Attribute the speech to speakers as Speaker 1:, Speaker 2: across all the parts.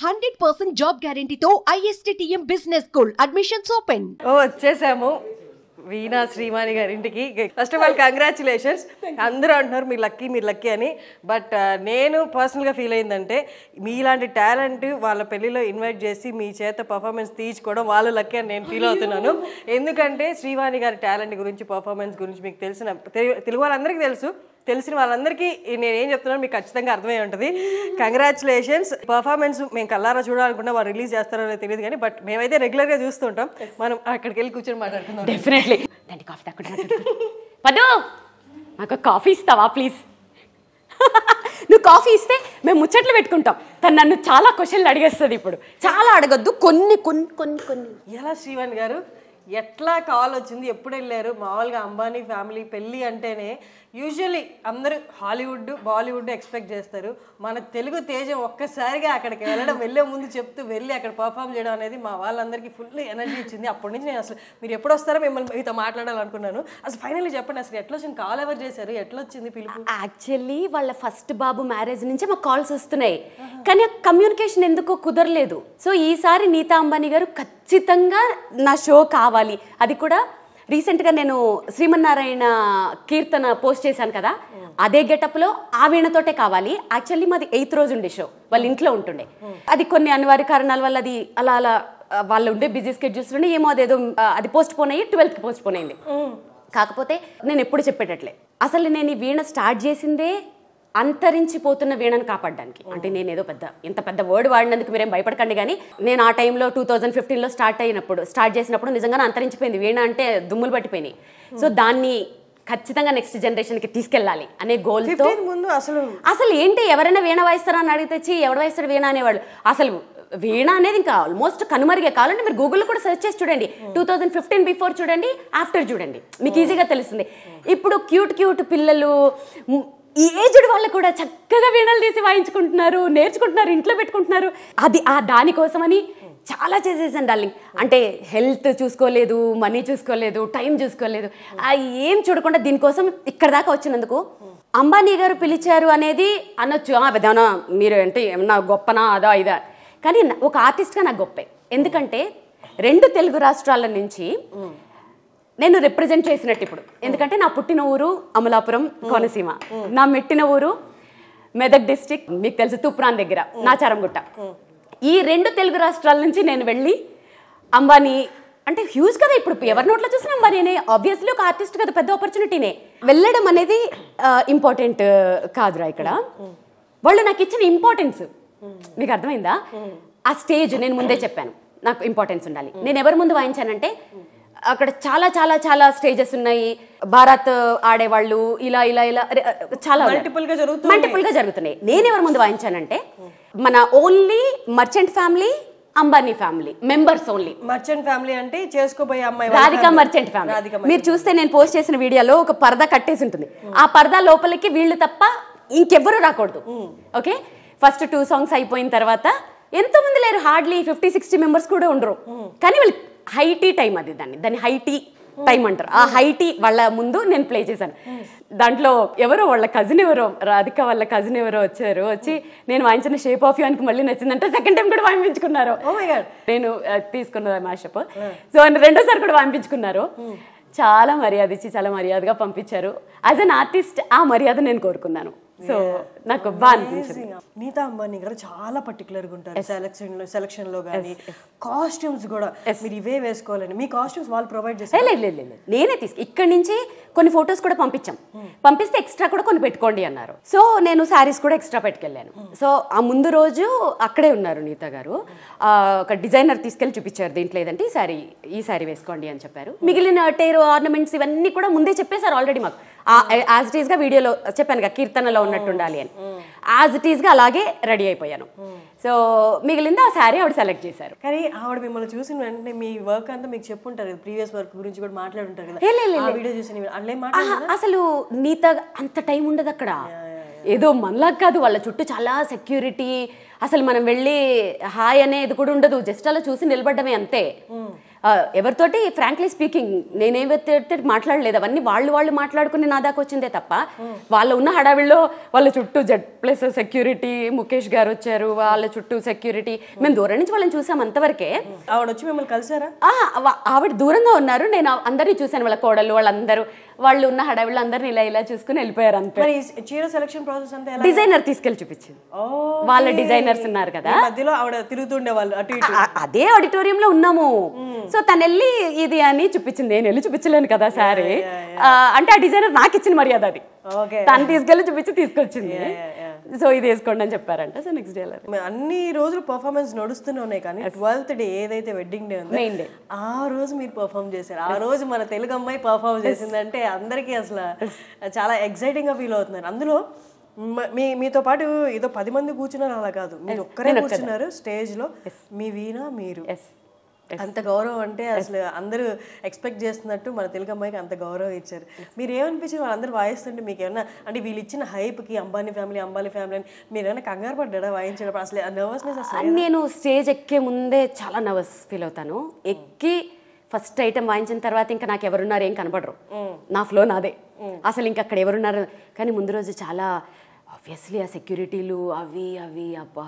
Speaker 1: 100% job గ్యారెంటీతో ISTTM business school admissions open.
Speaker 2: వచ్చేసాము వీణా శ్రీవాణి గారి ఇంటికి. First of all congratulations. అందరూ అంటున్నారు మీరు లక్కీ అని. బట్ నేను పర్సనల్గా ఫీల్ అయిందంటే మీలాంటి టాలెంట్ వాళ్ళ పెళ్ళిలో ఇన్వైట్ చేసి మీ చేత పర్ఫార్మెన్స్ తీయించుకోవడం వాళ్ళు లక్కీ అని నేను ఫీల్ అవుతున్నాను. ఎందుకంటే శ్రీవాణి గారి టాలెంట్ గురించి పర్ఫార్మెన్స్ గురించి మీకు తెలుగు వాళ్ళందరికీ తెలిసిన వాళ్ళందరికీ నేనేం చెప్తున్నాను మీకు ఖచ్చితంగా అర్థమై ఉంటుంది. కంగ్రాచులేషన్స్. పర్ఫార్మెన్స్ మేము కల్లారా చూడాలనుకున్నా వాళ్ళు రిలీజ్ చేస్తారో తెలియదు కానీ బట్ మేమైతే రెగ్యులర్గా చూస్తుంటాం. మనం అక్కడికి వెళ్ళి కూర్చొని మాట్లాడుకుందాం.
Speaker 3: డెఫినెట్లీ. దాన్ని కాఫీ తక్కువ పదో నాకు కాఫీ ఇస్తావా ప్లీజ్? నువ్వు కాఫీ ఇస్తే మేము ముచ్చట్లు పెట్టుకుంటాం. తను నన్ను చాలా క్వశ్చన్లు అడిగేస్తుంది. ఇప్పుడు చాలా అడగద్దు, కొన్ని కొన్ని కొన్ని కొన్ని.
Speaker 2: ఎలా శ్రీవాణి గారు ఎట్లా కాల్ వచ్చింది, ఎప్పుడు వెళ్ళారు? మామూలుగా అంబానీ ఫ్యామిలీ పెళ్ళి అంటేనే యూజువల్లీ అందరూ హాలీవుడ్ బాలీవుడ్ ఎక్స్పెక్ట్ చేస్తారు. మన తెలుగు తేజం ఒక్కసారిగా అక్కడికి వెళ్ళే ముందు చెప్తూ వెళ్ళి అక్కడ పర్ఫామ్ చేయడం అనేది మా వాళ్ళందరికీ ఫుల్ ఎనర్జీ ఇచ్చింది. అప్పటి నుంచి నేను అసలు మీరు ఎప్పుడు వస్తారో మిమ్మల్ని మీతో మాట్లాడాలనుకున్నాను. అసలు ఫైనల్లీ చెప్పండి, అసలు ఎట్లా వచ్చింది కాల్ ఎవరు చేశారు, ఎట్లా వచ్చింది పిలుపు?
Speaker 3: యాక్చువల్లీ వాళ్ళ ఫస్ట్ బాబు మ్యారేజ్ నుంచి మాకు కాల్స్ వస్తున్నాయి, కానీ ఆ కమ్యూనికేషన్ ఎందుకో కుదరలేదు. సో ఈసారి నీతా అంబానీ గారు ఖచ్చితంగా నా షో కావాలి. అది కూడా రీసెంట్గా నేను శ్రీమన్నారాయణ కీర్తన పోస్ట్ చేశాను కదా, అదే గెటప్లో ఆ వీణతోటే కావాలి. యాక్చువల్లీ మాది 8th రోజు ఉండే షో, వాళ్ళ ఇంట్లో ఉంటుండే. అది కొన్ని అనివార్య కారణాల వల్ల అది అలా వాళ్ళు ఉండే బిజీ స్కెడ్యూల్స్ ఉండే ఏమో అదేదో అది పోస్ట్ పోన్ అయ్యి 12th పోస్ట్ పోన్ అయింది. కాకపోతే నేను ఎప్పుడు చెప్పేటట్లే అసలు నేను ఈ వీణ స్టార్ట్ చేసిందే అంతరించిపోతున్న వీణను కాపాడడానికి. అంటే నేను ఏదో ఇంత పెద్ద వర్డ్ వాడినందుకు మీరేం భయపడకండి, కానీ నేను ఆ టైంలో 2015లో స్టార్ట్ చేసినప్పుడు నిజంగానే అంతరించిపోయింది వీణ. అంటే దుమ్ములు పట్టిపోయినాయి. సో దాన్ని ఖచ్చితంగా నెక్స్ట్ జనరేషన్కి తీసుకెళ్ళాలి అనే గోల్తో అసలు ఏంటి ఎవరైనా వీణ వాయిస్తారా అని అడిగితే ఎవడు వాయిస్తాడు వీణ అనేవాళ్ళు. అసలు వీణ అనేది ఇంకా ఆల్మోస్ట్ కనుమరిగే. కావాలంటే మీరు గూగుల్లో కూడా సెర్చ్ చేసి చూడండి, 2015 బిఫోర్ చూడండి, ఆఫ్టర్ చూడండి, మీకు ఈజీగా తెలుస్తుంది. ఇప్పుడు క్యూట్ పిల్లలు ఈ ఏజ్డ్ వాళ్ళు కూడా చక్కగా వీణలు తీసి వాయించుకుంటున్నారు, నేర్చుకుంటున్నారు, ఇంట్లో పెట్టుకుంటున్నారు. అది దానికోసమని చాలా చేసేసాను డార్లింగ్. అంటే హెల్త్ చూసుకోలేదు, మనీ చూసుకోలేదు, టైం చూసుకోలేదు, ఏం చూడకుండా దీనికోసం ఇక్కడ దాకా వచ్చినందుకు అంబానీ గారు పిలిచారు అనేది అనొచ్చు. పెద్దనా మీరు అంటే ఏమన్నా గొప్పనా అదా ఇదా, కానీ ఒక ఆర్టిస్ట్గా నాకు గొప్పే. ఎందుకంటే 2 తెలుగు రాష్ట్రాల నుంచి నేను రిప్రజెంట్ చేసినట్టు ఇప్పుడు. ఎందుకంటే నా పుట్టిన ఊరు అమలాపురం కోనసీమ, నా మెట్టిన ఊరు మెదక్ డిస్టిక్, మీకు తెలుసు తుప్రాన్ దగ్గర నాచారంగుట్ట. ఈ 2 తెలుగు రాష్ట్రాల నుంచి నేను వెళ్ళి అంబానీ అంటే హ్యూజ్ కదా, ఇప్పుడు ఎవరి నోట్లో చూసినా అంబానీనే. ఆబ్వియస్లీ ఒక ఆర్టిస్ట్ కదా, పెద్ద ఆపర్చునిటీనే. వెళ్ళడం అనేది ఇంపార్టెంట్ కాదురా. ఇక్కడ వాళ్ళు నాకు ఇచ్చిన ఇంపార్టెన్స్ మీకు అర్థమైందా? ఆ స్టేజ్ నేను ముందే చెప్పాను, నాకు ఇంపార్టెన్స్ ఉండాలి. నేను ఎవరి ముందు వాయించానంటే అక్కడ చాలా చాలా చాలా స్టేజెస్ ఉన్నాయి. భారత్ ఆడేవాళ్ళు ఇలా ఇలా ఇలా చాలా మల్టిపుల్ గా జరుగుతున్నాయి. నేను ఎవరి ముందు వాయించానంటే మన only merchant family, Ambani family members only.
Speaker 2: Merchant family అంటే చేసుకోబోయే అమ్మాయి
Speaker 3: రాధికా మర్చెంట్ ఫ్యామిలీ. మీరు చూస్తే నేను పోస్ట్ చేసిన వీడియోలో ఒక పరదా కట్టేసి ఉంటుంది. ఆ పరదా లోపలికి వీళ్ళు తప్ప ఇంకెవ్వరూ రాకూడదు. ఓకే, ఫస్ట్ 2 సాంగ్స్ అయిపోయిన తర్వాత ఎంతో మంది లేరు, హార్డ్లీ 50-60 మెంబర్స్ కూడా ఉండరు. కానీ వాళ్ళు హైటీ టైం, అది దాన్ని హైటీ టైం అంటారు. ఆ హైటీ వాళ్ళ ముందు నేను ప్లే చేశాను. దాంట్లో వాళ్ళ కజిన్ రాధిక వాళ్ళ కజిన్ వచ్చి నేను వాయించిన షేప్ ఆఫ్ యూ అని మళ్ళీ నచ్చిందంటే సెకండ్ టైం కూడా వాయించుకున్నారు. నేను తీసుకున్న మ్యాషప్. సో 2వ సారి కూడా వాయించుకున్నారు. చాలా మర్యాద ఇచ్చి చాలా మర్యాదగా పంపించారు. యాజ్ అన్ ఆర్టిస్ట్ ఆ మర్యాద నేను కోరుకున్నాను. సో నాకు బాగా అనిపించింది.
Speaker 2: నీతా అంబానీ గారు చాలా పర్టికులర్గా ఉంటారు సెలక్షన్ లో కానీ కాస్ట్యూమ్స్ కూడా మీరు ఇవే వేసుకోవాలని. మీ కాస్ట్యూమ్స్ వాళ్ళు ప్రొవైడ్ చేస్తారు?
Speaker 3: లేదు, నేనే ఇక్కడి నుంచి కొన్ని ఫొటోస్ కూడా పంపిస్తే ఎక్స్ట్రా కూడా కొన్ని పెట్టుకోండి అన్నారు. సో నేను శారీస్ కూడా ఎక్స్ట్రా పెట్టుకెళ్ళాను. సో ఆ ముందు రోజు అక్కడే ఉన్నారు నీతా గారు. ఒక డిజైనర్ తీసుకెళ్ళి చూపించారు, దీంట్లో ఏదంటే ఈ శారీ వేసుకోండి అని చెప్పారు. మిగిలిన టేర్ ఆర్నమెంట్స్ ఇవన్నీ కూడా ముందే చెప్పేశారు ఆల్రెడీ మాకు. యాజ్ ఇట్ ఈస్గా వీడియోలో చెప్పాను కదా, కీర్తనలో ఉన్నట్టు ఉండాలి అని. యాజ్ ఇట్ ఈస్గా అలాగే రెడీ అయిపోయాను. సో మిగిలింది ఆ శారీ ఆవిడ సెలెక్ట్ చేశారు.
Speaker 2: కానీ ఆవిడ మిమ్మల్ని చూసిన వెంటనే మీ వర్క్ అంతా మీకు చెప్పుంటారు కదా, ప్రీవియస్ వర్క్ గురించి కూడా మాట్లాడుంటారు కదా. వీడియో చూసి
Speaker 3: అసలు నీతా అంత టైం ఉండదు అక్కడ. ఏదో మనలా కాదు, వాళ్ళ చుట్టూ చాలా సెక్యూరిటీ. అసలు మనం వెళ్ళి హాయ్ అనేది కూడా ఉండదు, జస్ట్ అలా చూసి నిలబడ్డమే అంతే. ఎవరితోటి ఫ్రాంక్లీ స్పీకింగ్ నేనేవైతే మాట్లాడలేదు, అవన్నీ వాళ్ళు మాట్లాడుకుని నా దాకా వచ్చిందే తప్ప వాళ్ళ ఉన్న హడావిల్లో వాళ్ళ చుట్టూ Z+ సెక్యూరిటీ, ముఖేష్ గారు వచ్చారు, వాళ్ళ చుట్టూ సెక్యూరిటీ, మేము దూరం నుంచి వాళ్ళని చూసాం అంతవరకే.
Speaker 2: ఆవిడ వచ్చి మిమ్మల్ని కలిసారా?
Speaker 3: ఆవిడ దూరంగా ఉన్నారు, నేను అందరినీ చూశాను, వాళ్ళ కోడళ్ళు వాళ్ళందరూ వాళ్ళు ఉన్న హడావిళ్ళు అందరిని ఇలా చూసుకుని వెళ్ళిపోయారు అంతే.
Speaker 2: చీర సెలక్షన్ ప్రాసెస్ అంటే
Speaker 3: డిజైనర్ తీసుకెళ్లి చూపించింది, వాళ్ళ డిజైనర్స్ ఉన్నారు కదా,
Speaker 2: మధ్యలో ఆవిడ తిరుగుతుండే వాళ్ళు అటు ఇటు.
Speaker 3: అదే ఆడిటోరియంలో ఉన్నాము. సో తను వెళ్ళి ఇది అని చూపించింది, నేను వెళ్ళి చూపించలేను కదా సారీ, అంటే ఆ డిజైనర్ నాకు ఇచ్చిన మర్యాద అది, తను తీసుకెళ్ళి తీసుకొచ్చింది. సో ఇది వేసుకోండి అని చెప్పారంట. సో నెక్స్ట్ డే
Speaker 2: అన్ని రోజులు పర్ఫార్మెన్స్ నడుస్తూనే ఉన్నాయి, కానీ 12th డే ఏదైతే వెడ్డింగ్ డే ఉందో
Speaker 3: మెయిన్ డే,
Speaker 2: ఆ రోజు మీరు పర్ఫార్మ్ చేశారు. ఆ రోజు మన తెలుగు అమ్మాయి పర్ఫార్మ్ చేసిందంటే అందరికీ అసలు చాలా ఎక్సైటింగ్ గా ఫీల్ అవుతున్నారు. అందులో మీతో పాటు ఏదో 10 మంది కూర్చున్నారు అలా కాదు, మీరు ఒక్కరే కూర్చున్నారు స్టేజ్ లో, మీ వీణ మీరు. అంత గౌరవం అంటే అసలు అందరూ ఎక్స్పెక్ట్ చేస్తున్నట్టు మన తెలుగు అమ్మాయికి అంత గౌరవం ఇచ్చారు. మీరు ఏమనిపించింది వాళ్ళందరూ వాయిస్తుంటే? మీకు ఏమన్నా అంటే వీళ్ళు ఇచ్చిన హైప్కి అంబానీ ఫ్యామిలీ అని మీరు ఏమైనా కంగారు పడ్డా వాయించేటప్పుడు? అసలు నర్వస్నెస్ అసలు?
Speaker 3: నేను స్టేజ్ ఎక్కే ముందే చాలా నర్వస్ ఫీల్ అవుతాను. ఎక్కి ఫస్ట్ ఐటమ్ వాయించిన తర్వాత ఇంకా నాకు ఎవరున్నారు ఏం కనపడరు, నా ఫ్లో నాదే, అసలు ఇంకా అక్కడ ఎవరున్నారు. కానీ ముందు రోజు చాలా ఆబ్వియస్లీ ఆ సెక్యూరిటీలు అవి అబ్బా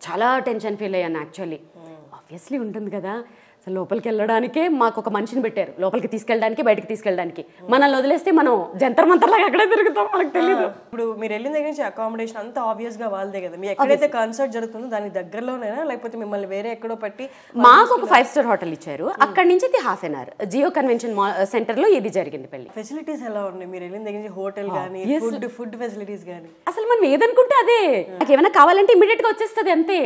Speaker 3: చాలా టెన్షన్ ఫీల్ అయ్యాను యాక్చువల్లీ. ఆబ్వియస్లీ ఉంటుంది కదా, అసలు లోపలికి వెళ్ళడానికే మాకు ఒక మనిషిని పెట్టారు, లోపలికి తీసుకెళ్ళడానికి బయటకు తీసుకెళ్ళడానికి. మనల్ని వదిలేస్తే మనం జంతర్ మంతర్లాగా అక్కడే తిరుగుతాం, మనకు తెలియదు.
Speaker 2: ఇప్పుడు మీరు వెళ్ళిన దగ్గర నుంచి అకామిడేషన్ అంతా ఆబ్వియస్ గా వాళ్ళదే కదా, మీరు ఎక్కడైతే కాన్సర్ట్ జరుగుతుందో దానికి దగ్గరలోనేనా, లేకపోతే మిమ్మల్ని వేరే ఎక్కడో పట్టి?
Speaker 3: మాకు ఒక 5-star హోటల్ ఇచ్చారు, అక్కడి నుంచి ½ an hour Jio convention centre లో ఇది జరిగింది పెళ్లి.
Speaker 2: ఫెసిలిటీస్ ఎలా ఉన్నాయి మీరు వెళ్ళిన దగ్గర నుంచి? హోటల్ కానీ ఫుడ్ ఫెసిలిటీస్ కానీ?
Speaker 3: అసలు మనం ఏదనుకుంటే అదే, నాకు ఏమైనా కావాలంటే ఇమీడియట్ గా వచ్చేస్తుంది అంతే.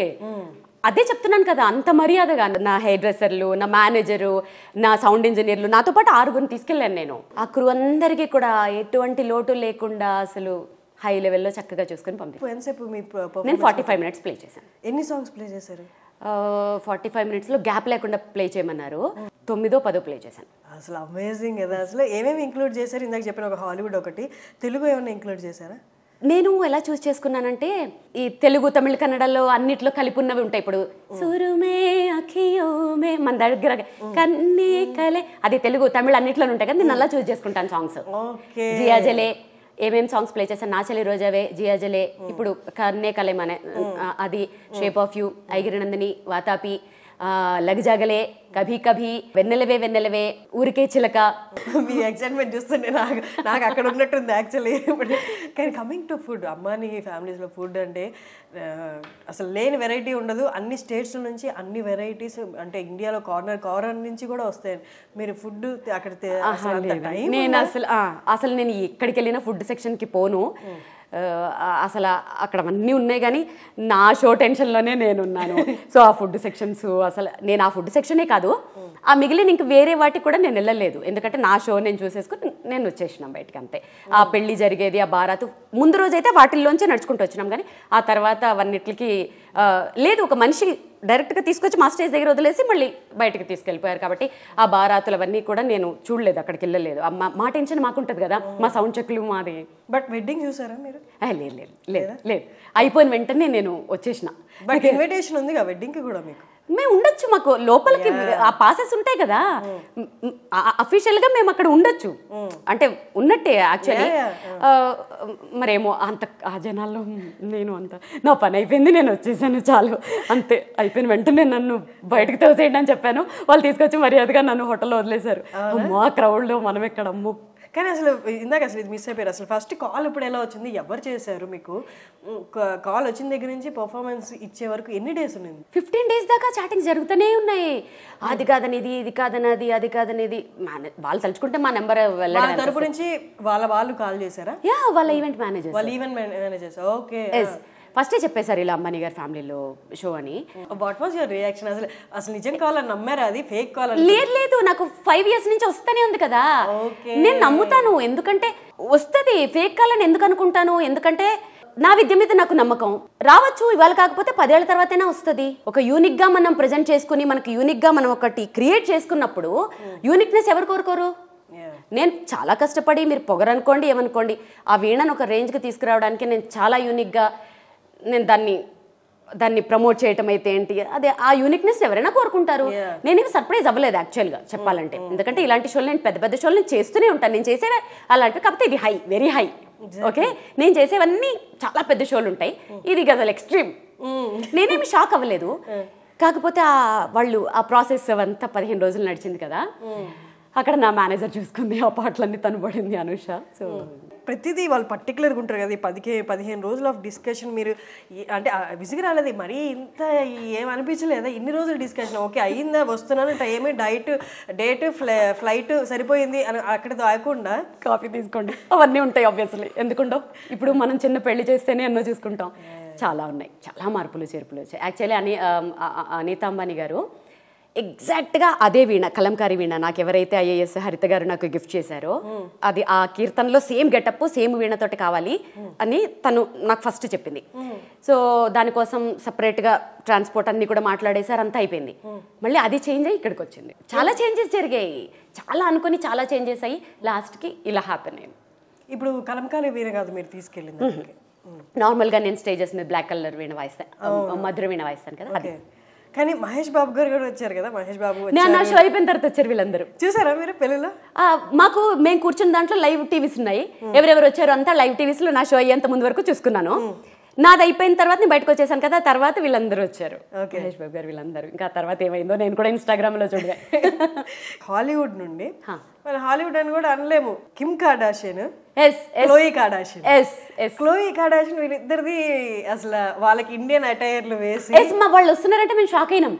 Speaker 3: అదే చెప్తున్నాను కదా, అంత మర్యాదగా నా హెయిర్ డ్రెస్సర్లు, నా మేనేజరు, నా సౌండ్ ఇంజనీర్లు, నాతో పాటు 6 తీసుకెళ్ళాను నేను. ఆ క్రూ అందరికీ కూడా ఎటువంటి లోటు లేకుండా అసలు హై లెవెల్లో చక్కగా చూసుకొని పంపించాను.
Speaker 2: ఎంతసేపు
Speaker 3: నేను 45 minutes ప్లే చేశాను.
Speaker 2: ఎన్ని సాంగ్స్ ప్లే చేశారు?
Speaker 3: 45 minutesలో గ్యాప్ లేకుండా ప్లే చేయమన్నారు, 9-10 ప్లే చేశాను.
Speaker 2: అసలు అమేజింగ్ కదా. అసలు ఏమేమి ఇంక్లూడ్ చేశారు? ఇందాక చెప్పిన ఒక హాలీవుడ్ ఒకటి, తెలుగు ఏమైనా ఇంక్లూడ్ చేశారా?
Speaker 3: నేను ఎలా చూస్ చేసుకున్నానంటే ఈ తెలుగు, తమిళ, కన్నడలో అన్నిట్లో కలిపి ఉన్నవి ఉంటాయి. ఇప్పుడు సురుమే అఖియోమే మన దగ్గర కన్నీ కలే, అది తెలుగు తమిళ అన్నిట్లో ఉంటాయి కదా, నేను అలా చూస్ చేసుకుంటాను సాంగ్స్. జియాజలే ఏమేమి సాంగ్స్ ప్లే చేశాను? నా చెలి రోజావే, జియాజలే, ఇప్పుడు కన్నే కలే మన అది, షేప్ ఆఫ్ యూ, ఐగిరినందిని, వాతాపి, లగజాగలే, కభీ కభీ, వెన్నెలవే, ఊరికే చిలక.
Speaker 2: మీ ఎక్సైట్మెంట్ చూస్తుంటే నాకు అక్కడ ఉన్నట్టుంది యాక్చువల్లీ. కానీ కమింగ్ టు ఫుడ్, అంబానీ ఫ్యామిలీస్లో ఫుడ్ అంటే అసలు లేని వెరైటీ ఉండదు. అన్ని స్టేట్స్ నుంచి అన్ని వెరైటీస్, అంటే ఇండియాలో కార్నర్ నుంచి కూడా వస్తాయి. మీరు ఫుడ్ అక్కడ
Speaker 3: నేను అసలు నేను ఎక్కడికి వెళ్ళినా ఫుడ్ సెక్షన్కి పోను. అసలు అక్కడ అన్నీ ఉన్నాయి, కానీ నా షో టెన్షన్లోనే నేనున్నాను. సో ఆ ఫుడ్ సెక్షన్స్, అసలు నేను ఆ ఫుడ్ సెక్షనే కాదు, ఆ మిగిలిన ఇంక వేరే వాటికి కూడా నేను వెళ్ళలేదు. ఎందుకంటే నా షో నేను చూసేసుకుని నేను వచ్చేసినాం బయటకు అంతే. ఆ పెళ్లి జరిగేది, ఆ బారాతు ముందు రోజైతే వాటిల్లోంచే నడుచుకుంటూ వచ్చినాం, కానీ ఆ తర్వాత అవన్నిటికి లేదు, ఒక మనిషి డైరెక్ట్గా తీసుకొచ్చి మా స్టేజ్ దగ్గర వదిలేసి మళ్ళీ బయటకు తీసుకెళ్ళిపోయారు. కాబట్టి ఆ బారాతులు అవన్నీ కూడా నేను చూడలేదు, అక్కడికి వెళ్ళలేదు. మా టెన్షన్ మాకుంటుంది కదా, మా సౌండ్ చెక్లు మాది.
Speaker 2: బట్ వెడ్డింగ్ చూసారా మీరు?
Speaker 3: లేదు, అయిపోయిన వెంటనే నేను వచ్చేసిన.
Speaker 2: బట్ ఇన్విటేషన్ ఉంది కదా వెడ్డింగ్కి కూడా మీకు?
Speaker 3: మేము ఉండొచ్చు, మాకు లోపలికి ఆ పాసెస్ ఉంటాయి కదా, అఫీషియల్గా మేము అక్కడ ఉండొచ్చు, అంటే ఉన్నట్టే యాక్చువల్లీ. మరేమో అంత ఆ జనాల్లో నేను అంత నా పని అయిపోయింది, నేను వచ్చేసాను చాలు అంతే. అయిపోయిన వెంటనే నన్ను బయటకు తోసేయండి అని చెప్పాను, వాళ్ళు తీసుకొచ్చి మర్యాదగా నన్ను హోటల్లో వదిలేశారు. మా క్రౌడ్లో మనం ఎక్కడ అమ్ము.
Speaker 2: కానీ అసలు ఇందాక అసలు ఇది మిస్ అయిపోయారు. అసలు ఫస్ట్ కాల్ ఇప్పుడు ఎలా వచ్చింది, ఎవరు చేశారు మీకు? కాల్ వచ్చిన దగ్గర నుంచి పర్ఫార్మెన్స్ ఇచ్చే వరకు ఎన్ని డేస్ ఉంది?
Speaker 3: 15 days దాకా చాటింగ్ జరుగుతూనే ఉన్నాయి. అది కాదనేది, ఇది కాదనేది, అది కాదనేది. వాళ్ళు తలుచుకుంటే మా నెంబర్ వెళ్ళడం
Speaker 2: తరపు నుంచి వాళ్ళు కాల్ చేశారా?
Speaker 3: వాళ్ళ ఈవెంట్
Speaker 2: మేనేజర్స్. ఓకే,
Speaker 3: ఫస్టే చెప్పేశారు ఇలా అంబానీ గారి ఫ్యామిలీలో షో అని.
Speaker 2: What was your reaction? అసలు నిజం కావాలని నమ్మారా? అది ఫేక్ కాల్?
Speaker 3: లేదు, నాకు 5 years నుంచి వస్తూనే ఉంది కదా, నేను నమ్ముతాను. ఎందుకంటే వస్తుంది, ఫేక్ కాల్ అని ఎందుకు అనుకుంటాను? ఎందుకంటే నా విద్య మీద నాకు నమ్మకం. రావచ్చు, ఇవాళ కాకపోతే 10 ఏళ్ల తర్వాతైనా వస్తుంది. ఒక యూనిక్ గా మనం ప్రెజెంట్ చేసుకుని, మనకి యూనిక్ గా మనం ఒకటి క్రియేట్ చేసుకున్నప్పుడు యూనిక్నెస్ ఎవరు కోరుకోరు? నేను చాలా కష్టపడి, మీరు పొగరనుకోండి ఏమనుకోండి, ఆ వీణను ఒక రేంజ్కి తీసుకురావడానికి నేను చాలా యూనిక్గా నేను దాన్ని దాన్ని ప్రమోట్ చేయటం అయితే ఏంటి, అదే ఆ యూనిక్నెస్ ఎవరైనా కోరుకుంటారు. నేనేమి సర్ప్రైజ్ అవ్వలేదు యాక్చువల్గా చెప్పాలంటే, ఎందుకంటే ఇలాంటి షోలు నేను పెద్ద పెద్ద షోలు నేను చేస్తూనే ఉంటాను. నేను చేసేవి అలాంటివి, కాకపోతే ఇది హై, వెరీ హై. ఓకే, నేను చేసేవన్నీ చాలా పెద్ద షోలు ఉంటాయి, ఇది గజల్ ఎక్స్ట్రీమ్. నేనేమి షాక్ అవ్వలేదు. కాకపోతే వాళ్ళు ఆ ప్రాసెస్ అంతా 15 రోజులు నడిచింది కదా, అక్కడ నా మేనేజర్ చూసుకుంది, ఆ పాటలన్నీ తను పడింది అనుష. సో
Speaker 2: ప్రతిదీ వాళ్ళు పర్టికులర్గా ఉంటారు కదా, 15 రోజులు ఆఫ్ డిస్కషన్. మీరు అంటే విసిగి రాలేదు మరీ ఇంత ఏమనిపించలేదా ఇన్ని రోజులు డిస్కషన్? ఓకే అయ్యిందా, వస్తున్నాను, టైం, డేట్, ఫ్లైట్ సరిపోయింది అని అక్కడితో ఆగకుండా
Speaker 3: కాఫీ తీసుకోండి అవన్నీ ఉంటాయి ఆబ్వియస్లీ, ఎందుకుండో. ఇప్పుడు మనం చిన్న పెళ్లి చేస్తేనే ఎన్నో చూసుకుంటాం, చాలా ఉన్నాయి, చాలా మార్పులు చేర్పులు వచ్చాయి. యాక్చువల్లీ అనితా అంబానీ గారు ఎగ్జాక్ట్గా అదే వీణ, కలంకారీ వీణ, నాకు ఎవరైతే ఐఏఎస్ హరిత గారు నాకు గిఫ్ట్ చేశారో అది ఆ కీర్తనలో సేమ్ గెటప్ సేమ్ వీణతోటి కావాలి అని తను నాకు ఫస్ట్ చెప్పింది. సో దానికోసం సపరేట్గా ట్రాన్స్పోర్ట్ అన్ని కూడా మాట్లాడేసారు, అంతా అయిపోయింది. మళ్ళీ అది చేంజ్ అయ్యి ఇక్కడికి వచ్చింది. చాలా చేంజెస్ జరిగాయి, చాలా అనుకుని చాలా చేంజెస్ అయ్యి లాస్ట్కి ఇలా హ్యాపెన్ అయింది.
Speaker 2: ఇప్పుడు కలంకారీ వీణ కాదు మీరు తీసుకెళ్ళింది,
Speaker 3: నార్మల్గా నేను స్టేజెస్ మీద బ్లాక్ కలర్ వీణ వాయిస్తాను, మధుర వీణ వాయిస్తాను కదా అది.
Speaker 2: కానీ మహేష్ బాబు గారు కూడా వచ్చారు కదా, మహేష్ బాబు
Speaker 3: నా షో అయిపోయిన తర్వాత వచ్చారు వీళ్ళందరూ.
Speaker 2: చూసారా మీరు పెళ్ళిలో?
Speaker 3: మాకు మేము కూర్చున్న దాంట్లో లైవ్ టీవీస్ ఉన్నాయి, ఎవరెవరు వచ్చారు అంతా లైవ్ టీవీస్ లో నా షో అయ్యేంత ముందు వరకు చూసుకున్నాను. నాది అయిపోయిన తర్వాత నేను బయటకు వచ్చేసాను కదా, తర్వాత వీళ్ళందరూ వచ్చారు, మహేష్ బాబు గారు వీళ్ళందరూ. ఇంకా తర్వాత ఏమైందో నేను కూడా ఇన్స్టాగ్రామ్ లో చూడగా.
Speaker 2: హాలీవుడ్ నుండి హాలీవుడ్ అని కూడా అనలేము, కిమ్ కార్డాషియన్, క్లోయి కార్డాషియన్ వీళ్ళిద్దరిది అసలు వాళ్ళకి ఇండియన్ అటైర్లు వేసి
Speaker 3: వాళ్ళు వస్తున్నారంటే మేము షాక్ అయినాం.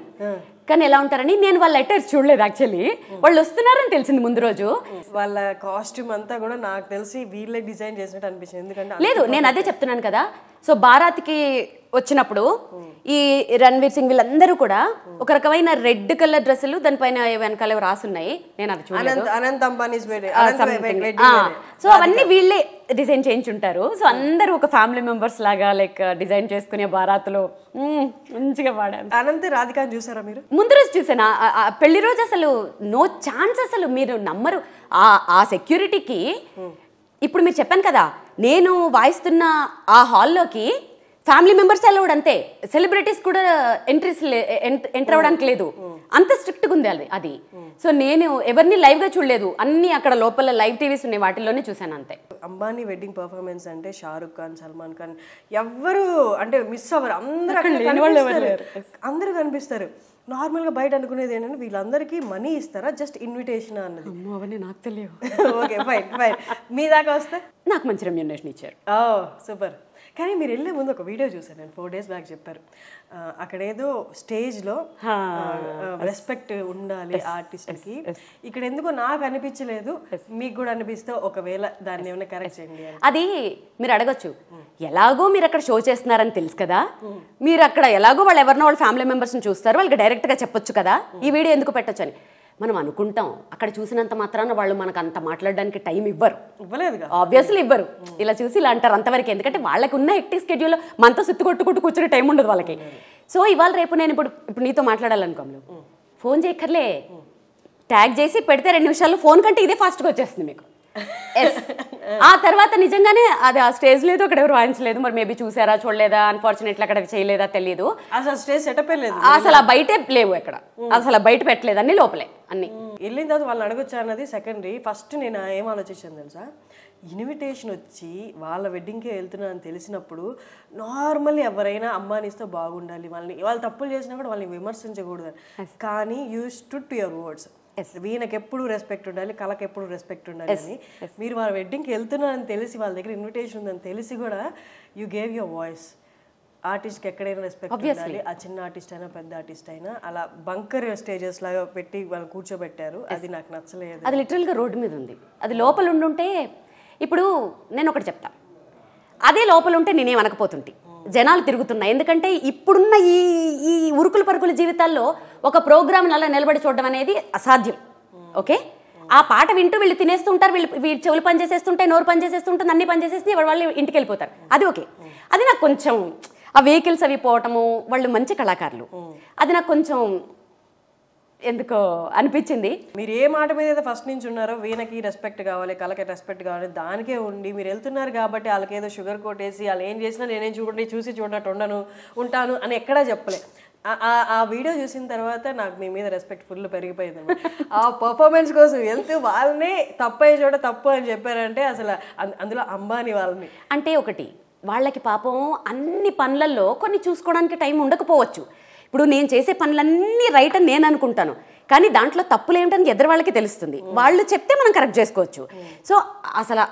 Speaker 3: కానీ ఎలా ఉంటారని నేను వాళ్ళ అటైర్స్ చూడలేదు యాక్చువల్లీ, వాళ్ళు వస్తున్నారని తెలిసింది ముందు రోజు.
Speaker 2: వాళ్ళ కాస్ట్యూమ్ అంతా కూడా నాకు తెలిసి వీళ్ళే డిజైన్ చేసినట్టు అనిపించింది. ఎందుకంటే
Speaker 3: లేదు, నేను అదే చెప్తున్నాను కదా. సో బారాత్కి వచ్చినప్పుడు ఈ రణ్వీర్ సింగ్ వీళ్ళందరూ కూడా ఒక రకమైన రెడ్ కలర్ డ్రెస్సులు, దానిపైన వెనకాల రాసున్నాయి, నేను అది చూడలేదు.
Speaker 2: అనంత్ అంబానీ.
Speaker 3: సో అవన్నీ వీళ్ళే డిజైన్ చేయించుంటారు. సో అందరూ ఒక ఫ్యామిలీ మెంబర్స్ లాగా లైక్ డిజైన్ చేసుకునే బారాత్లో మంచిగా పాడారు.
Speaker 2: అనంత్ రాధిక చూసారా మీరు?
Speaker 3: ముందు రోజు చూసాను, పెళ్లి రోజు అసలు నో ఛాన్స్, అసలు మీరు నమ్మరు. ఆ సెక్యూరిటీకి ఇప్పుడు మీరు చెప్పాను కదా, నేను వాయిస్తున్న ఆ హాల్లోకి ఫ్యామిలీ మెంబర్స్ అలౌడ్, అంతే, సెలబ్రిటీస్ కూడా ఎంటర్ అవ్వడానికి లేదు, అంత స్ట్రిక్ట్గా ఉంది అది. సో నేను ఎవరిని లైవ్ గా చూడలేదు, అన్ని అక్కడ లోపల లైవ్ టీవీస్ ఉన్నాయి, వాటిల్లోనే చూసాను అంతే.
Speaker 2: అంబానీ వెడ్డింగ్ పర్ఫార్మెన్స్ అంటే షారుఖ్ ఖాన్, సల్మాన్ ఖాన్ ఎవ్వరు అంటే మిస్ అవ్వరు, అందరూ కనిపిస్తారు. నార్మల్గా బయట అనుకునేది ఏంటంటే వీళ్ళందరికీ మనీ ఇస్తారా, జస్ట్ ఇన్విటేషన్ అన్నది?
Speaker 3: అవన్నీ నాకు తెలియదు.
Speaker 2: Okay fine fine. మీ దాకా వస్తే
Speaker 3: నాకు మంచి రెమ్యూనరేషన్ ఇచ్చారు.
Speaker 2: సూపర్. కానీ మీరు వెళ్ళే ముందు ఒక వీడియో చూసాను నేను, 4 days బ్యాక్ చెప్పారు, అక్కడ ఏదో స్టేజ్లో రెస్పెక్ట్ ఉండాలి ఆర్టిస్ట్కి. ఇక్కడ ఎందుకో నాకు అనిపించలేదు, మీకు కూడా అనిపిస్తే ఒకవేళ దాన్ని ఏమైనా కరెక్ట్ చేయండి.
Speaker 3: అది మీరు అడగచ్చు, ఎలాగో మీరు అక్కడ షో చేస్తున్నారని తెలుసు కదా, మీరు అక్కడ ఎలాగో వాళ్ళు ఎవరినో వాళ్ళ ఫ్యామిలీ మెంబర్స్ని చూస్తారు, వాళ్ళకి డైరెక్ట్గా చెప్పొచ్చు కదా ఈ వీడియో ఎందుకు పెట్టచ్చు అని. మనం అనుకుంటాం, అక్కడ చూసినంత మాత్రాన వాళ్ళు మనకు అంత మాట్లాడడానికి టైం ఇవ్వలేదు, ఆబ్వియస్లీ ఇవ్వరు. ఇలా చూసి ఇలా అంటారు అంతవరకు, ఎందుకంటే వాళ్ళకి ఉన్న హెక్టిక్ స్కెడ్యూల్లో మనతో సుత్తు కొట్టుకుంటూ కూర్చునే టైం ఉండదు వాళ్ళకి. సో ఇవాళ రేపు నేను ఇప్పుడు నీతో మాట్లాడాలనుకోండి, ఫోన్ చేయక్కర్లే, ట్యాగ్ చేసి పెడితే 2 నిమిషాల్లో ఫోన్ కంటే ఇదే ఫాస్ట్గా వచ్చేస్తుంది మీకు. ఆ తర్వాత నిజంగానే అది ఆ స్టేజ్ లేదు, అక్కడ ఎవరు వాయించలేదు, మరి మేబీ చూసారా చూడలేదా, అన్ఫార్చునేట్లీ అక్కడ చేయలేదా తెలియదు,
Speaker 2: అసలు స్టేజ్ సెటప్ లేదు,
Speaker 3: అసలు బయటే లేవు, ఎక్కడ అసలు బయట పెట్టలేదు, అన్ని లోపలే అన్ని.
Speaker 2: వెళ్ళిన తర్వాత వాళ్ళని అడగొచ్చా అన్నది సెకండరీ. ఫస్ట్ నేను ఏం ఆలోచించాను తెలుసా, ఇన్విటేషన్ వచ్చి వాళ్ళ వెడ్డింగ్కే వెళ్తున్నా అని తెలిసినప్పుడు నార్మల్లీ ఎవరైనా అంబానీస్తో బాగుండాలి, వాళ్ళు తప్పులు చేసినా కూడా వాళ్ళని విమర్శించకూడదు. కానీ you stood to your words. వీళ్ళకి ఎప్పుడు రెస్పెక్ట్ ఉండాలి, కళకి ఎప్పుడు రెస్పెక్ట్ ఉండాలి అని. మీరు వాళ్ళ వెడ్డింగ్కి వెళ్తున్నారని తెలిసి, వాళ్ళ దగ్గర ఇన్విటేషన్ ఉందని తెలిసి కూడా యూ గేవ్ యువర్ వాయిస్. ఆర్టిస్ట్కి ఎక్కడైనా రెస్పెక్ట్ ఉండాలి, ఆ చిన్న ఆర్టిస్ట్ అయినా పెద్ద ఆర్టిస్ట్ అయినా. అలా బంకర్ స్టేజెస్ లాగా పెట్టి వాళ్ళు కూర్చోబెట్టారు, అది నాకు నచ్చలేదు.
Speaker 3: అది లిటరల్గా రోడ్డు మీద ఉంది, అది లోపల ఉండుంటే. ఇప్పుడు నేను ఒకటి చెప్తా, అదే లోపల ఉంటే నేనేం అనకపోతుంటే, జనాలు తిరుగుతున్నాయి. ఎందుకంటే ఇప్పుడున్న ఈ ఉరుకులు పరుకుల జీవితాల్లో ఒక ప్రోగ్రామ్ అలా నిలబడి చూడడం అనేది అసాధ్యం. ఓకే, ఆ పాట వింటూ వీళ్ళు తినేస్తుంటారు, వీళ్ళు చెవులు పని చేసేస్తుంటాయి, నోరు పని చేసేస్తుంటుంది, అన్ని పని చేసేసి వాళ్ళు ఇంటికి వెళ్ళిపోతారు, అది ఓకే. అది నాకు కొంచెం ఆ వెహికల్స్ అవి పోవటము, వాళ్ళు మంచి కళాకారులు, అది నాకు కొంచెం ఎందుకో అనిపించింది.
Speaker 2: మీరు ఏ మాట మీద అయితే ఫస్ట్ నుంచి ఉన్నారో వీణకి రెస్పెక్ట్ కావాలి, కళకి రెస్పెక్ట్ కావాలి, దానికే ఉండి మీరు వెళ్తున్నారు కాబట్టి వాళ్ళకి ఏదో షుగర్ కొట్టేసి వాళ్ళు ఏం చేసినా నేనేం చూసి చూడనట్టు ఉంటాను అని ఎక్కడా చెప్పలే. ఆ వీడియో చూసిన తర్వాత నాకు మీ మీద రెస్పెక్ట్ ఫుల్ పెరిగిపోయింది. ఆ పర్ఫార్మెన్స్ కోసం వెళ్తూ వాళ్ళనే తప్పయ్యే చోట తప్పు అని చెప్పారంటే అసలు అందులో అంబానీ వాళ్ళని
Speaker 3: అంటే ఒకటి వాళ్ళకి పాపం అన్ని పనులలో కొన్ని చూసుకోవడానికి టైం ఉండకపోవచ్చు. ఇప్పుడు నేను చేసే పనులన్నీ రైట్ అని నేను అనుకుంటాను, కానీ దాంట్లో తప్పులు ఏమిటని ఎదురు వాళ్ళకి తెలుస్తుంది. వాళ్ళు చెప్తే మనం కరెక్ట్ చేసుకోవచ్చు. సో అసలు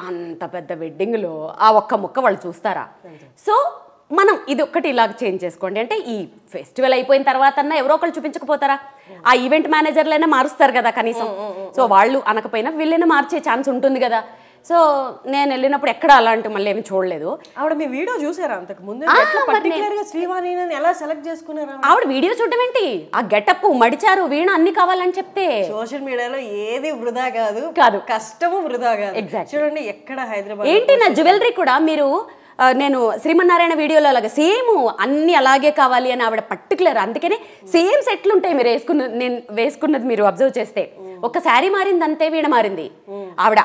Speaker 3: అంత పెద్ద వెడ్డింగ్లో ఆ ఒక్క ముక్క వాళ్ళు చూస్తారా? సో మనం ఇది ఒక్కటి ఇలాగ చేంజ్ చేసుకోండి అంటే ఈ ఫెస్టివల్ అయిపోయిన తర్వాత ఎవరో ఒకళ్ళు చూపించకపోతారా? ఆ ఈవెంట్ మేనేజర్లైనా మారుస్తారు కదా కనీసం. సో వాళ్ళు అనకపోయినా వీళ్ళైనా మార్చే ఛాన్స్ ఉంటుంది కదా. సో నేను వెళ్ళినప్పుడు ఎక్కడ అలాంటి మళ్ళీ ఏమి చూడలేదు.
Speaker 2: ఆవిడ మీ వీడియో చూసారా అంతకు ముందు? శ్రీవాణిని ఎలా సెలెక్ట్ చేసుకున్నారా?
Speaker 3: ఆవిడ వీడియో చూడటం ఏంటి, ఆ గెటప్ మడిచారు, వీణ అన్ని కావాలని చెప్తే.
Speaker 2: సోషల్ మీడియాలో ఏది వృధా కాదు, కష్టము వృధా కాదు.
Speaker 3: ఎగ్జాక్ట్.
Speaker 2: చూడండి ఎక్కడ హైదరాబాద్
Speaker 3: ఏంటి నా జ్యువెలరీ కూడా మీరు నేను శ్రీమన్నారాయణ వీడియోలో అలాగే సేమ్ అన్ని అలాగే కావాలి అని ఆవిడ పర్టికులర్. అందుకనే సేమ్ సెట్లు ఉంటాయి మీరు నేను వేసుకున్నది మీరు అబ్జర్వ్ చేస్తే. ఒక శారీ మారింది అంతే, వీణ మారింది. ఆవిడ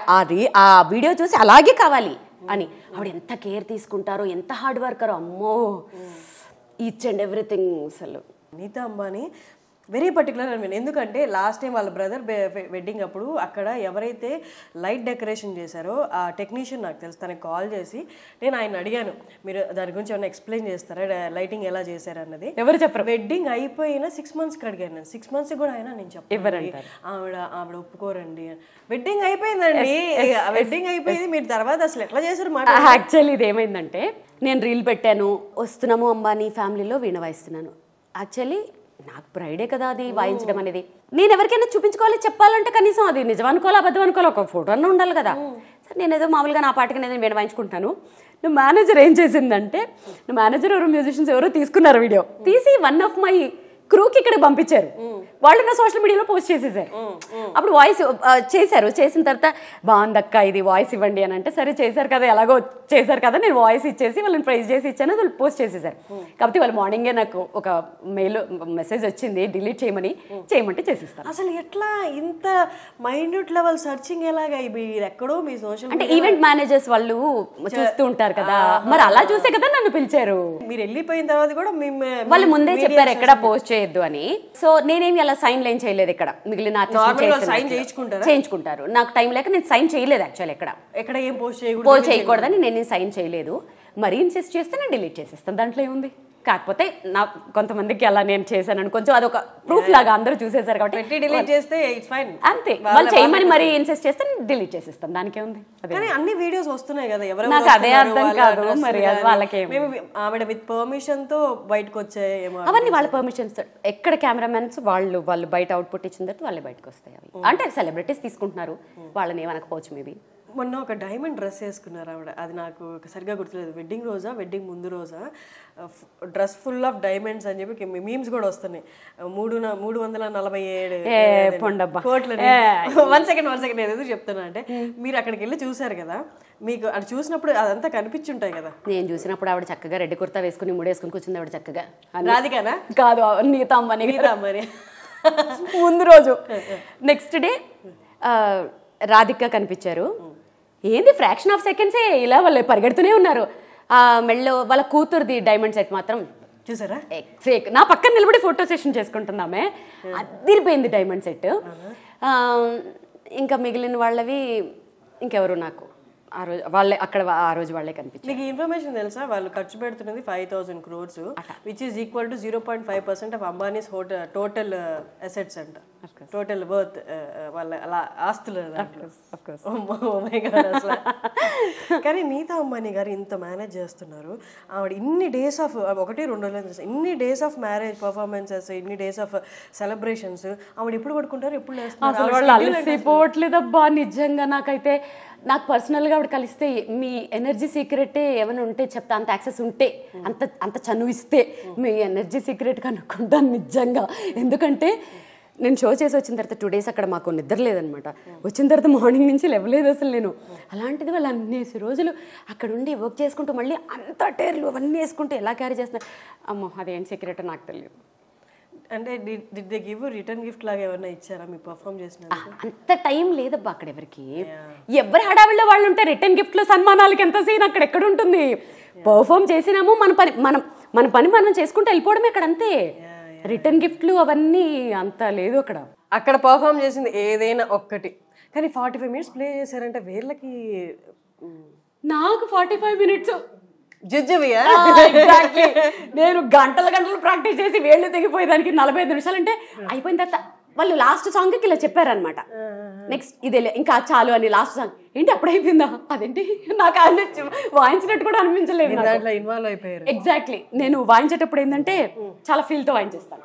Speaker 3: ఆ వీడియో చూసి అలాగే కావాలి అని ఆవిడ ఎంత కేర్ తీసుకుంటారో, ఎంత హార్డ్ వర్కరో, అమ్మో ఈచ్ అండ్ ఎవ్రీథింగ్. అసలు
Speaker 2: నీతా అంబానీ వెరీ పర్టికులర్ అని. ఎందుకంటే లాస్ట్ టైం వాళ్ళ బ్రదర్ వెడ్డింగ్ అప్పుడు అక్కడ ఎవరైతే లైట్ డెకరేషన్ చేశారో ఆ టెక్నీషియన్ నాకు తెలుసు, తనకి కాల్ చేసి నేను ఆయన అడిగాను మీరు దాని గురించి ఏమైనా ఎక్స్ప్లెయిన్ చేస్తారా, లైటింగ్ ఎలా చేశారు అన్నది.
Speaker 3: ఎవరు చెప్పరు.
Speaker 2: వెడ్డింగ్ అయిపోయిన 6 months అడిగాను నేను. 6 months కూడా అయినా నేను చెప్పాను ఆవిడ ఒప్పుకోరండి. వెడ్డింగ్ అయిపోయిందండి, వెడ్డింగ్ అయిపోయింది, మీరు తర్వాత అసలు ఎట్లా చేశారు మాట.
Speaker 3: యాక్చువల్లీ ఇది ఏమైందంటే నేను రీల్ పెట్టాను, వస్తున్నాము అంబానీ ఫ్యామిలీలో వీణ వాయిస్తున్నాను. యాక్చువల్లీ నాకు బ్రైడే కదా అది వాయించడం అనేది. నేను ఎవరికైనా చూపించుకోవాలి చెప్పాలంటే కనీసం అది నిజం అనుకోవాలి అబద్ధం అనుకోవాలి, ఒక ఫోటో అన్న ఉండాలి కదా. సరే నేను ఏదో మామూలుగా నా పాటికి నేను వీణ వాయించుకుంటాను. నువ్వు మేనేజర్ ఏం చేసిందంటే, మేనేజర్ ఎవరో మ్యూజిషియన్స్ ఎవరో తీసుకున్నారు వీడియో తీసి వన్ ఆఫ్ మై క్రూకి ఇక్కడ పంపించారు. వాళ్ళు నా సోషల్ మీడియాలో పోస్ట్ చేసేసారు. అప్పుడు వాయిస్ చేశారు. చేసిన తర్వాత బాగుందక్క ఇది వాయిస్ ఇవ్వండి అని అంటే, సరే చేశారు కదా ఎలాగో చేశారు కదా నేను వాయిస్ ఇచ్చేసి వాళ్ళని ప్రైజ్ చేసి ఇచ్చాను. వాళ్ళు పోస్ట్ చేసేసారు. కాబట్టి వాళ్ళు మార్నింగే నాకు ఒక మెసేజ్ వచ్చింది డిలీట్ చేయమంటే చేసిస్తాను.
Speaker 2: అసలు ఎట్లా ఇంత మైన్యూట్ లెవెల్ సర్చింగ్ ఎలాగా? ఎక్కడో మీ సోషల్
Speaker 3: అంటే ఈవెంట్ మేనేజర్స్ వాళ్ళు చూస్తూ ఉంటారు కదా, మరి అలా చూసే కదా నన్ను పిలిచారు.
Speaker 2: మీరు వెళ్ళిపోయిన తర్వాత కూడా
Speaker 3: వాళ్ళు ముందే చెప్పారు ఎక్కడ పోస్ట్ చేయొద్దు అని. సో నేనేమి అలా సైన్లు ఏం చేయలేదు. ఇక్కడ మిగిలిన చేయించుకుంటారు. నాకు టైం లేక నేను సైన్ చేయలేదు. యాక్చువల్ ఎక్కడ
Speaker 2: ఏం పోస్ట్
Speaker 3: చేయకూడదని నేను సైన్ చేయలేదు. మరీ ఇన్సిస్ట్ చేస్తే నేను డిలీట్ చేసేస్తాను, దాంట్లో ఏముంది. కాకపోతే నా కొంతమందికి అలా నేను చేశాను కొంచెం అదొక ప్రూఫ్ లాగా అందరూ చూసేసారు కాబట్టి
Speaker 2: డిలీట్ చేస్తే ఇట్స్ ఫైన్
Speaker 3: అంతే. వాళ్ళు చేయమని మరీ ఇన్సిస్ట్ చేస్తే డిలీట్ చేసేస్తాం, దానికే ఉంది.
Speaker 2: కానీ అన్ని వీడియోస్ వస్తున్నాయి కదా, ఎవరు
Speaker 3: నాకు అదే అర్థం కాదు మరి వాళ్ళకి.
Speaker 2: ఆవిడ విత్ పర్మిషన్ తో బయటకు వచ్చాయి
Speaker 3: అవన్నీ వాళ్ళ పర్మిషన్స్. ఎక్కడ కెమెరామెన్స్ వాళ్ళు బయట అవుట్పుట్ ఇచ్చిన తర్వాత వాళ్ళే బయటకు వస్తాయి అవి. అంటే సెలబ్రిటీస్ తీసుకుంటున్నారు, వాళ్ళని ఏమనకపోవచ్చు మేబీ.
Speaker 2: మొన్న ఒక డైమండ్ డ్రెస్ వేసుకున్నారు ఆవిడ, అది నాకు సరిగ్గా గుర్తులేదు. వెడ్డింగ్ రోజా వెడ్డింగ్ ముందు రోజా డ్రెస్ ఫుల్ ఆఫ్ డైమండ్స్ అని చెప్పి మీమ్స్ కూడా వస్తున్నాయి. 347 కోట్లు. వన్ సెకండ్ నేను ఎందుకు చెప్తున్నా అంటే, మీరు అక్కడికి వెళ్ళి చూసారు కదా, మీకు అది చూసినప్పుడు అదంతా కనిపించుంటాయి కదా.
Speaker 3: నేను చూసినప్పుడు ఆవిడ చక్కగా రెడ్డి కుర్తా వేసుకుని ముడేసుకుని కూర్చుంది ఆవిడ చక్కగా.
Speaker 2: రాధికానా?
Speaker 3: కాదు, నీతా అంబానీ ముందు రోజు. నెక్స్ట్ డే రాధిక కనిపించారు. ఏంది ఫ్రాక్షన్ ఆఫ్ సెకండ్సే ఇలా వాళ్ళు పరిగెడుతూనే ఉన్నారు. మెళ్ళో వాళ్ళ కూతురుది డైమండ్ సెట్ మాత్రం
Speaker 2: చూసారా,
Speaker 3: నా పక్కన నిలబడి ఫోటో సెషన్ చేసుకుంటున్నామే, అదిరిపోయింది డైమండ్ సెట్. ఇంకా మిగిలిన వాళ్ళవి ఇంకెవరు నాకు ఆ రోజు వాళ్ళే అక్కడ ఆ రోజు వాళ్ళే కనిపించారు.
Speaker 2: మీకు ఇన్ఫర్మేషన్ తెలుసా, వాళ్ళు ఖర్చు పెడుతున్నది 5,000 crores, which is equal to 0.5% of Ambanis total assets అంట, టోటల్ వర్త్ వాళ్ళ అలా ఆస్తులు. కానీ నీతా అంబానీ గారు ఇంత మేనేజ్ చేస్తున్నారు. ఆవిడ ఇన్ని డేస్ ఆఫ్ 1-2 రోజులు ఇన్ని డేస్ ఆఫ్ మ్యారేజ్ పర్ఫార్మెన్సెస్, ఇన్ని డేస్ ఆఫ్ సెలబ్రేషన్స్, ఆవిడ ఎప్పుడు పడుకుంటారు ఎప్పుడు
Speaker 3: లేకపోవట్లేదబ్బా నిజంగా. నాకైతే నాకు పర్సనల్గా ఆవిడ కలిస్తే మీ ఎనర్జీ సీక్రెటే ఏమైనా ఉంటే చెప్తా, అంత యాక్సెస్ ఉంటే అంత చనువిస్తే మీ ఎనర్జీ సీక్రెట్ కనుక్కుంటాను నిజంగా. ఎందుకంటే నేను షో చేసి వచ్చిన తర్వాత 2 days అక్కడ మాకు నిద్ర లేదనమాట. వచ్చిన తర్వాత మార్నింగ్ నుంచి లేవలేదు అసలు నేను. అలాంటిది వాళ్ళు అన్నేసి రోజులు అక్కడ ఉండి వర్క్ చేసుకుంటూ మళ్ళీ అంత టైర్లు అవన్నీ వేసుకుంటూ ఎలా క్యారీ చేస్తున్నారు, అమ్మో అదేంటి సీక్రెట్ నాకు తెలియదు.
Speaker 2: అంటే did they give return gift లాగా ఏమైనా ఇచ్చారా మీ పర్ఫామ్ చేసినందుకు?
Speaker 3: అంత టైం లేదబ్బా అక్కడ ఎవరికి. ఎవరి హడావిడిలో వాళ్ళు ఉంటే రిటర్న్ గిఫ్ట్లు సన్మానాలకి ఎంత సీన్ అక్కడ ఎక్కడ ఉంటుంది. పర్ఫామ్ చేసినాము, మన పని మనం చేసుకుంటూ వెళ్ళిపోవడమే అక్కడ, అంతే. రిటర్న్ గిఫ్ట్లు అవన్నీ అంత లేదు అక్కడ.
Speaker 2: అక్కడ పర్ఫామ్ చేసింది ఏదైనా ఒక్కటి, కానీ 45 minutes ప్లే చేశారంటే వీళ్ళకి
Speaker 3: నాకు 45 minutes
Speaker 2: జడ్జవియా?
Speaker 3: నేను గంటలు ప్రాక్టీస్ చేసి వేళ్ళు తెగిపోయేదానికి 45 నిమిషాలు అంటే అయిపోయిన తర్వాత వాళ్ళు లాస్ట్ సాంగ్కి ఇలా చెప్పారనమాట, నెక్స్ట్ ఇదే ఇంకా చాలు అని. లాస్ట్ సాంగ్ ఏంటి అప్పుడు అయిపోయిందా, అదేంటి నాకు వాయించినట్టు కూడా అనిపించలేదు.
Speaker 2: దాంట్లో ఇన్వాల్వ్ అయిపోయారు.
Speaker 3: ఎగ్జాక్ట్లీ. నేను వాయించేటప్పుడు ఏంటంటే చాలా ఫీల్తో వాయించేస్తాను.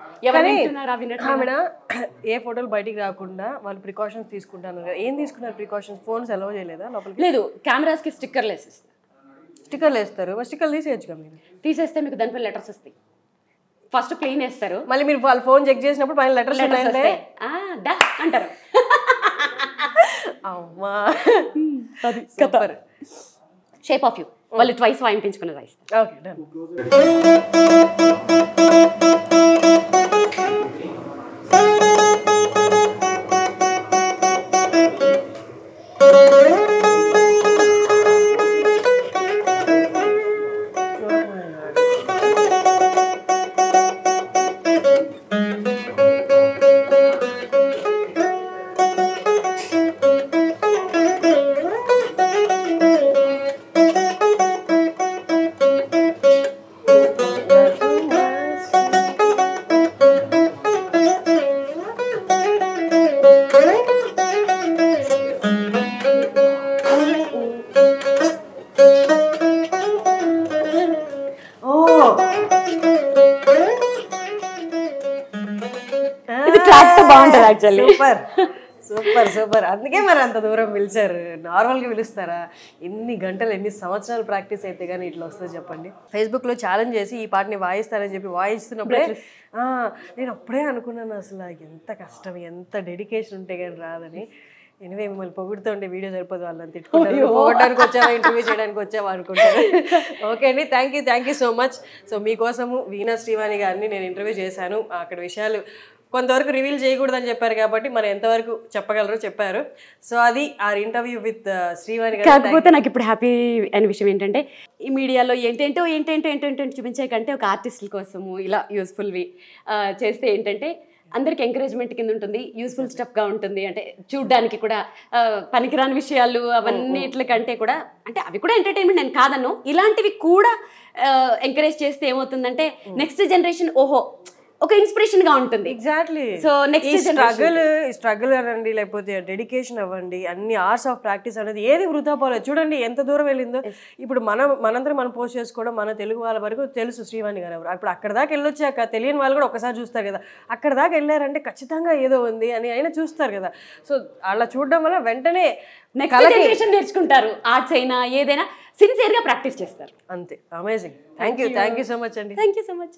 Speaker 2: ఆమెడ ఏ ఫోటోలు బయటికి రాకుండా వాళ్ళు ప్రికాషన్స్ తీసుకుంటాను. ఏం తీసుకున్నారు ప్రికాషన్స్? ఫోన్స్ అలౌ చేయలేదా లోపలికి?
Speaker 3: లేదు, కెమెరాస్కి స్టిక్కర్లు వేసేస్తాను.
Speaker 2: స్టిక్కర్లు వేస్తారు, స్టిక్కర్లు తీసేయచ్చుగా మీరు.
Speaker 3: తీసేస్తే మీకు దానిపై లెటర్స్ వస్తాయి. ఫస్ట్ ప్లేన్ వేస్తారు,
Speaker 2: మళ్ళీ మీరు వాళ్ళ ఫోన్ చెక్ చేసినప్పుడు పైన లెటర్స్
Speaker 3: అంటారు.
Speaker 2: అమ్మా
Speaker 3: సూపర్. షేప్ ఆఫ్ యూ వాళ్ళు ట్వైస్ వాయించుకున్నది వాయిస్తారు.
Speaker 2: Okay done.
Speaker 3: బాగుంటుంది యాక్చువల్లీ.
Speaker 2: Super super super. అందుకే మరి అంత దూరం పిలిచారు. నార్మల్గా పిలుస్తారా? ఎన్ని గంటలు ఎన్ని సంవత్సరాలు ప్రాక్టీస్ అయితే కానీ ఇట్లా వస్తుంది చెప్పండి. ఫేస్బుక్లో ఛాలెంజ్ చేసి ఈ పాటని వాయిస్తారని చెప్పి వాయిస్తున్నప్పుడే నేను అప్పుడే అనుకున్నాను అసలు ఎంత కష్టం, ఎంత డెడికేషన్ ఉంటే కానీ రాదని. ఎనివే మిమ్మల్ని పొగుడుతుంటే వీడియో సరిపోదు, వాళ్ళని తిట్టుకుంటారు. పొగడానికి వచ్చావా, ఇంటర్వ్యూ చేయడానికి వచ్చావా అనుకుంటారు. ఓకే అండి, thank you so much. So మీకోసము వీణా శ్రీవాణి గారిని నేను ఇంటర్వ్యూ చేశాను. అక్కడ విషయాలు కొంతవరకు రివీల్ చేయకూడదని చెప్పారు కాబట్టి మరి ఎంతవరకు చెప్పగలరో చెప్పారు. సో అది ఆ ఇంటర్వ్యూ విత్ శ్రీవాణి గారు.
Speaker 3: కాకపోతే నాకు ఇప్పుడు హ్యాపీ అయిన విషయం ఏంటంటే ఈ మీడియాలో ఏంటంటో చూపించే కంటే ఒక ఆర్టిస్టుల కోసము ఇలా యూస్ఫుల్వి చేస్తే ఏంటంటే అందరికి ఎంకరేజ్మెంట్ కింద ఉంటుంది, యూస్ఫుల్ స్టఫ్గా ఉంటుంది. అంటే చూడ్డానికి కూడా పనికిరాని విషయాలు అవన్నిటికంటే కూడా, అంటే అవి కూడా ఎంటర్టైన్మెంట్ నేను కాదను, ఇలాంటివి కూడా ఎంకరేజ్ చేస్తే ఏమవుతుందంటే నెక్స్ట్ జనరేషన్ ఓహో ఒక ఇన్స్పిరేషన్ గా ఉంటుంది.
Speaker 2: ఎగ్జాక్ట్లీ.
Speaker 3: సో నెక్స్ట్
Speaker 2: స్ట్రగుల్ అనండి, లేకపోతే డెడికేషన్ అవ్వండి, అన్ని అవర్స్ ఆఫ్ ప్రాక్టీస్ అనేది ఏది వృధా పోలేదు. చూడండి ఎంత దూరం వెళ్ళిందో. ఇప్పుడు మనందరం మనం పోస్ట్ చేసుకోవడం మన తెలుగు వాళ్ళ వరకు తెలుసు శ్రీవాణి గారు ఎవరు. ఇప్పుడు అక్కడ దాకా వెళ్ళొచ్చాక తెలియని వాళ్ళు కూడా ఒకసారి చూస్తారు కదా, అక్కడ దాకా వెళ్ళారంటే ఖచ్చితంగా ఏదో ఉంది అని అయినా చూస్తారు కదా. సో అలా చూడడం వల్ల వెంటనే
Speaker 3: నెక్స్ట్ జనరేషన్ నేర్చుకుంటారు. ఆర్ట్స్ అయినా ఏదైనా సిన్సియర్ గా ప్రాక్టీస్ చేస్తారు.
Speaker 2: అంతే. Amazing. Thank you so much అండి.
Speaker 3: Thank you so much.